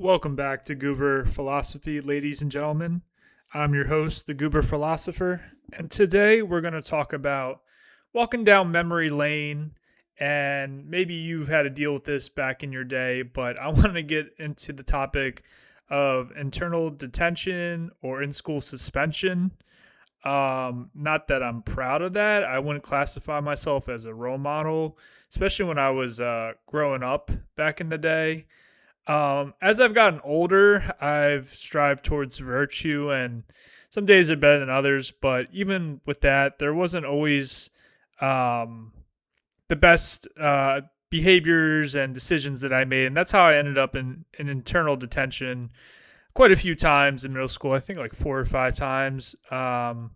Welcome back to Goober Philosophy, ladies and gentlemen. I'm your host, the Goober Philosopher, and today we're going to talk about walking down memory lane. And maybe you've had to deal with this back in your day, but I want to get into the topic of internal detention or in school suspension. Not that I'm proud of that. I wouldn't classify myself as a role model, especially when I was growing up back in the day. As I've gotten older, I've strived towards virtue, and some days are better than others. But even with that, there wasn't always um, the best behaviors and decisions that I made, and that's how I ended up in internal detention quite a few times in middle school. I think like 4 or 5 times. I've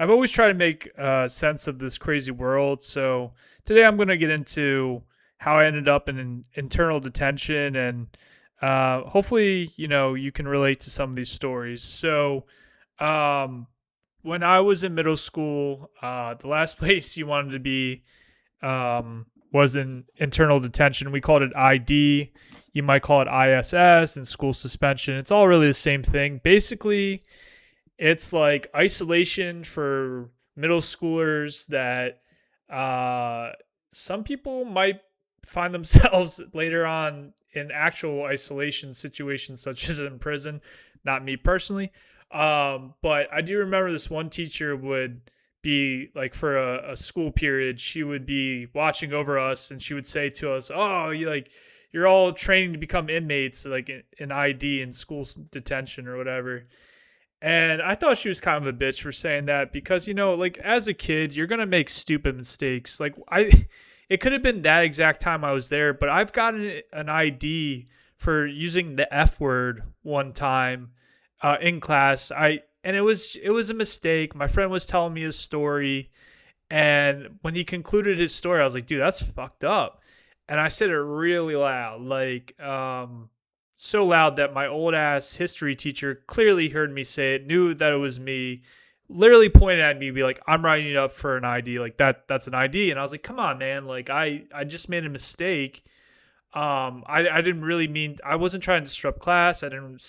always tried to make sense of this crazy world, so today I'm going to get into how I ended up in internal detention, and hopefully, you can relate to some of these stories. So, when I was in middle school, the last place you wanted to be was in internal detention. We called it ID. You might call it ISS and school suspension. It's all really the same thing. Basically, it's like isolation for middle schoolers that some people might find themselves later on in actual isolation situations, such as in prison. Not me personally. But I do remember this one teacher would be like, for a school period, she would be watching over us, and she would say to us, "Oh, you're all training to become inmates, like in ID in school detention or whatever." And I thought she was kind of a bitch for saying that because, like as a kid, you're going to make stupid mistakes. It could have been that exact time I was there, but I've gotten an ID for using the F word one time in class. And it was a mistake. My friend was telling me his story, and when he concluded his story, I was like, dude, that's fucked up. And I said it really loud, so loud that my old ass history teacher clearly heard me say it, knew that it was me, literally pointed at me, be like, "I'm writing you up for an ID, like that's an ID." And I was like, "Come on, man, like I just made a mistake. I didn't really mean, I wasn't trying to disrupt class. I didn't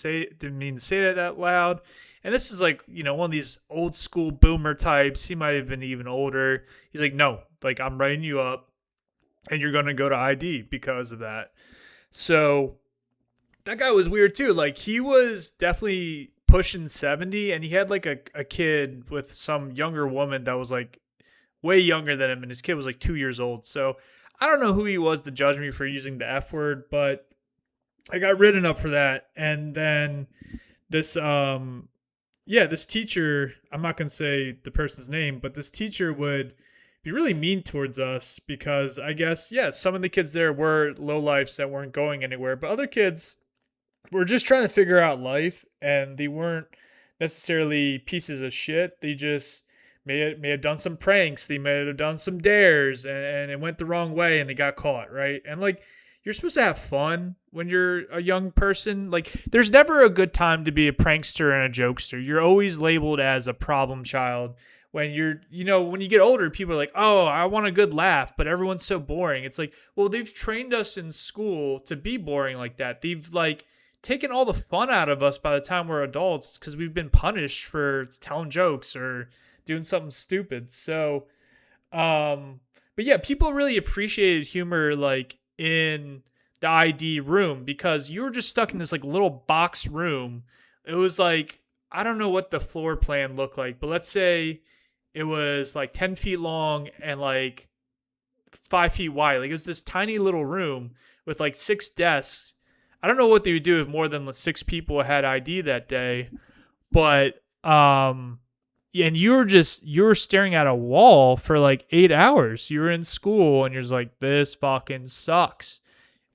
mean to say that out loud." And this is like, one of these old school boomer types. He might have been even older. He's like, "No, like I'm writing you up and you're going to go to ID because of that." So that guy was weird too. Like he was definitely pushing 70, and he had like a kid with some younger woman that was like way younger than him, and his kid was like 2 years old. So I don't know who he was to judge me for using the F word, but I got written up for that. And then this this teacher, I'm not gonna say the person's name, but this teacher would be really mean towards us because I guess, some of the kids there were lowlifes that weren't going anywhere, but other kids were just trying to figure out life, and they weren't necessarily pieces of shit. They just may have done some pranks. They may have done some dares, and it went the wrong way, and they got caught, right? And like, you're supposed to have fun when you're a young person. Like, there's never a good time to be a prankster and a jokester. You're always labeled as a problem child. When when you get older, people are like, "Oh, I want a good laugh," but everyone's so boring. It's like, well, they've trained us in school to be boring like that. They've like taken all the fun out of us by the time we're adults because we've been punished for telling jokes or doing something stupid. So, but yeah, people really appreciated humor like in the ID room because you were just stuck in this like little box room. It was like, I don't know what the floor plan looked like, but let's say it was like 10 feet long and like 5 feet wide. Like it was this tiny little room with like 6 desks. I don't know what they would do if more than 6 people had ID that day, but and you were staring at a wall for like 8 hours. You were in school and you're just like, this fucking sucks.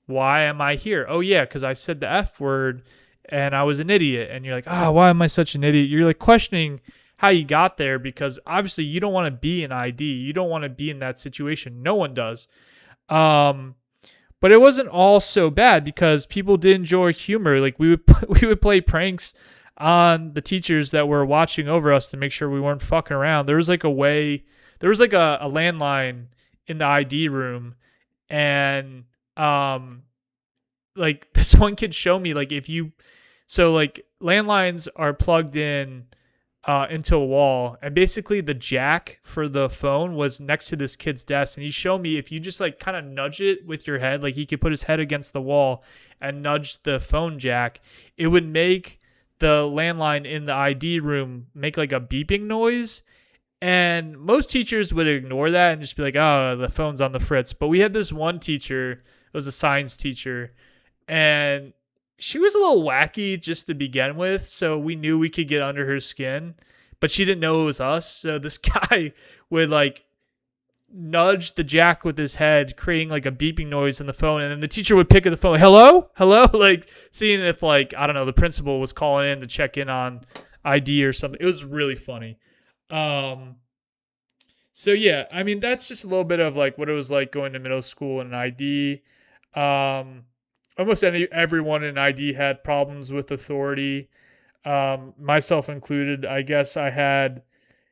Why am I here? Oh yeah, because I said the F word and I was an idiot. And you're like, why am I such an idiot? You're like questioning how you got there because obviously you don't want to be an ID. You don't want to be in that situation. No one does. But it wasn't all so bad because people did enjoy humor. Like we would play pranks on the teachers that were watching over us to make sure we weren't fucking around. There was like a landline in the ID room, and like this one kid showed me like so like landlines are plugged in into a wall, and basically the jack for the phone was next to this kid's desk, and he showed me if you just like kind of nudge it with your head, like he could put his head against the wall and nudge the phone jack, it would make the landline in the ID room make like a beeping noise. And most teachers would ignore that and just be like, oh, the phone's on the fritz. But we had this one teacher, it was a science teacher, and she was a little wacky just to begin with. So we knew we could get under her skin, but she didn't know it was us. So this guy would like nudge the jack with his head, creating like a beeping noise in the phone. And then the teacher would pick up the phone, hello, like seeing if like, I don't know, the principal was calling in to check in on ID or something. It was really funny. So yeah, I mean, that's just a little bit of like what it was like going to middle school in ID. Almost everyone in ID had problems with authority, myself included. I guess I had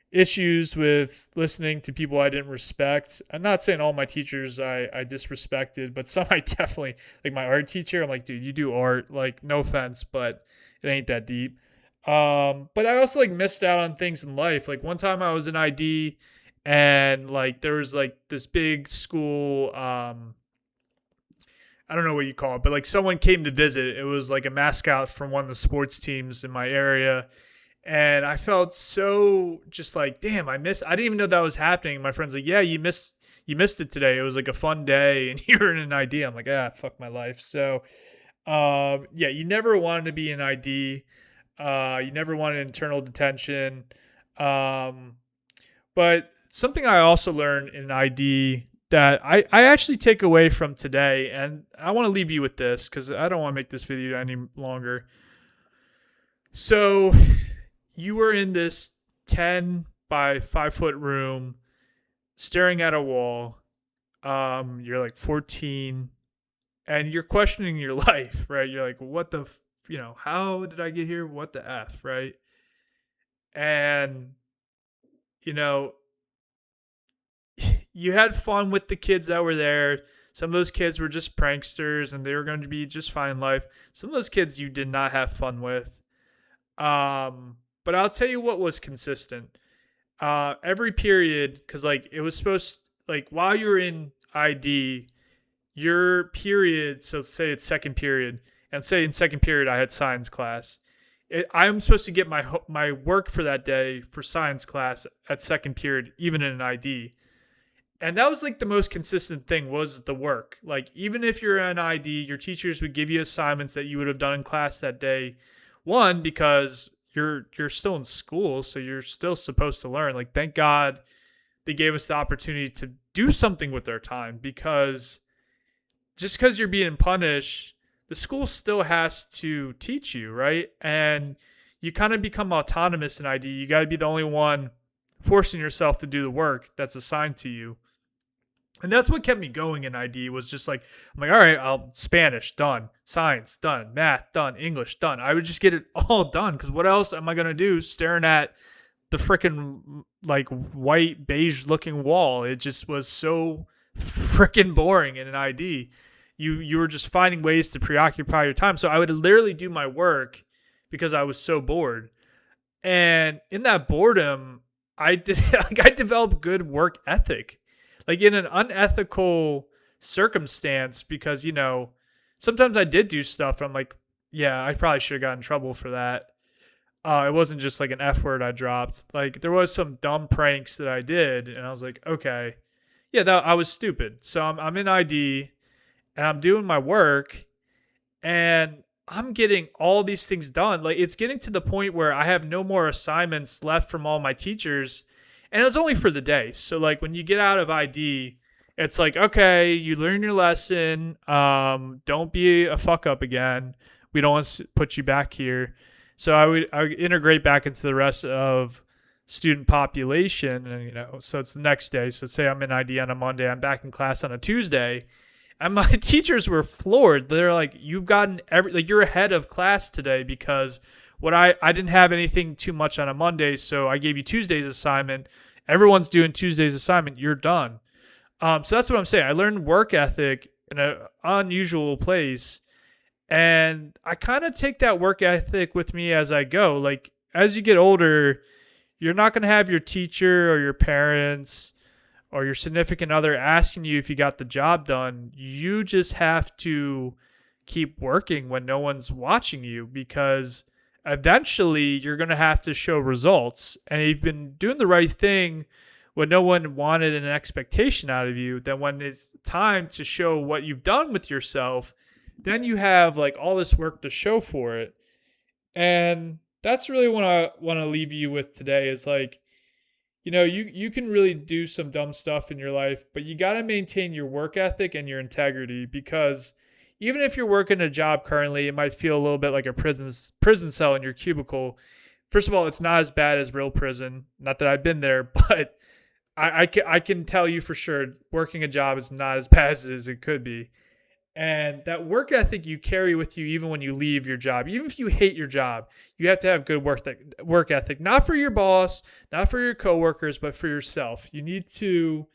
issues with listening to people I didn't respect. I'm not saying all my teachers I disrespected, but some I definitely, like my art teacher, I'm like, dude, you do art, like no offense, but it ain't that deep. But I also like missed out on things in life. Like one time I was in ID and like there was like this big school, I don't know what you call it, but like someone came to visit. It was like a mascot from one of the sports teams in my area. And I felt so just like, damn, I didn't even know that was happening. My friend's like, yeah, you missed it today. It was like a fun day and you're in an ID. I'm like, fuck my life. So, yeah, you never wanted to be in ID. You never wanted internal detention. But something I also learned in ID that I actually take away from today, and I want to leave you with this because I don't want to make this video any longer. So you were in this 10 by 5 foot room staring at a wall. You're like 14 and you're questioning your life, right? You're like, what the, how did I get here? What the F, right? And, you had fun with the kids that were there. Some of those kids were just pranksters and they were going to be just fine in life. Some of those kids you did not have fun with. But I'll tell you what was consistent. Every period, because like it was supposed, like while you were in ID, your period, so say it's second period, and say in second period I had science class. I'm supposed to get my work for that day for science class at second period, even in an ID. And that was like the most consistent thing was the work. Like even if you're an ID, your teachers would give you assignments that you would have done in class that day. One, because you're still in school, so you're still supposed to learn. Like thank God they gave us the opportunity to do something with our time, because just because you're being punished, the school still has to teach you, right? And you kind of become autonomous in ID. You got to be the only one forcing yourself to do the work that's assigned to you. And that's what kept me going in ID was just like, I'm like, all right, Spanish, done. Science, done. Math, done. English, done. I would just get it all done because what else am I going to do staring at the freaking like white beige looking wall? It just was so freaking boring in an ID. You were just finding ways to preoccupy your time. So I would literally do my work because I was so bored. And in that boredom, I developed good work ethic. Like in an unethical circumstance, because, sometimes I did do stuff. I'm like, yeah, I probably should have gotten in trouble for that. It wasn't just like an F word I dropped. Like there was some dumb pranks that I did. And I was like, okay, yeah, I was stupid. So I'm in ID and I'm doing my work and I'm getting all these things done. Like it's getting to the point where I have no more assignments left from all my teachers. And it was only for the day. So like when you get out of ID, it's like, okay, you learn your lesson. Don't be a fuck up again. We don't want to put you back here. So I would integrate back into the rest of student population. And, so it's the next day. So say I'm in ID on a Monday. I'm back in class on a Tuesday. And my teachers were floored. They're like, you've gotten you're ahead of class today because I didn't have anything too much on a Monday, so I gave you Tuesday's assignment. Everyone's doing Tuesday's assignment. You're done. So that's what I'm saying. I learned work ethic in an unusual place, And I kind of take that work ethic with me as I go. Like, as you get older, you're not going to have your teacher or your parents or your significant other asking you if you got the job done. You just have to keep working when no one's watching you, because eventually you're going to have to show results. And if you've been doing the right thing when no one wanted an expectation out of you, then when it's time to show what you've done with yourself, then you have like all this work to show for it. And that's really what I want to leave you with today is like, you can really do some dumb stuff in your life, but you got to maintain your work ethic and your integrity, because even if you're working a job currently, it might feel a little bit like a prison cell in your cubicle. First of all, it's not as bad as real prison. Not that I've been there, but I can tell you for sure working a job is not as bad as it could be. And that work ethic you carry with you even when you leave your job. Even if you hate your job, you have to have good work ethic. Not for your boss, not for your coworkers, but for yourself. You need to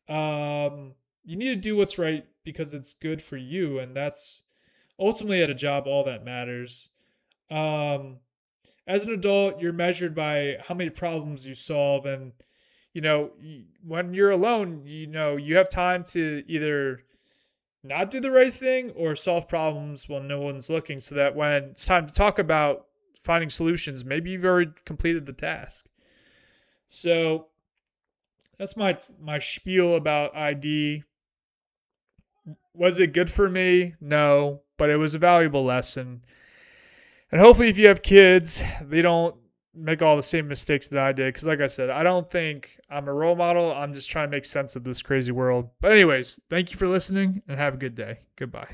do what's right because it's good for you, and that's ultimately at a job all that matters. As an adult, you're measured by how many problems you solve, and when you're alone, you have time to either not do the right thing or solve problems when no one's looking, so that when it's time to talk about finding solutions, maybe you've already completed the task. So that's my spiel about ID. Was it good for me? No, but it was a valuable lesson. And hopefully if you have kids, they don't make all the same mistakes that I did. Because like I said, I don't think I'm a role model. I'm just trying to make sense of this crazy world. But anyways, thank you for listening and have a good day. Goodbye.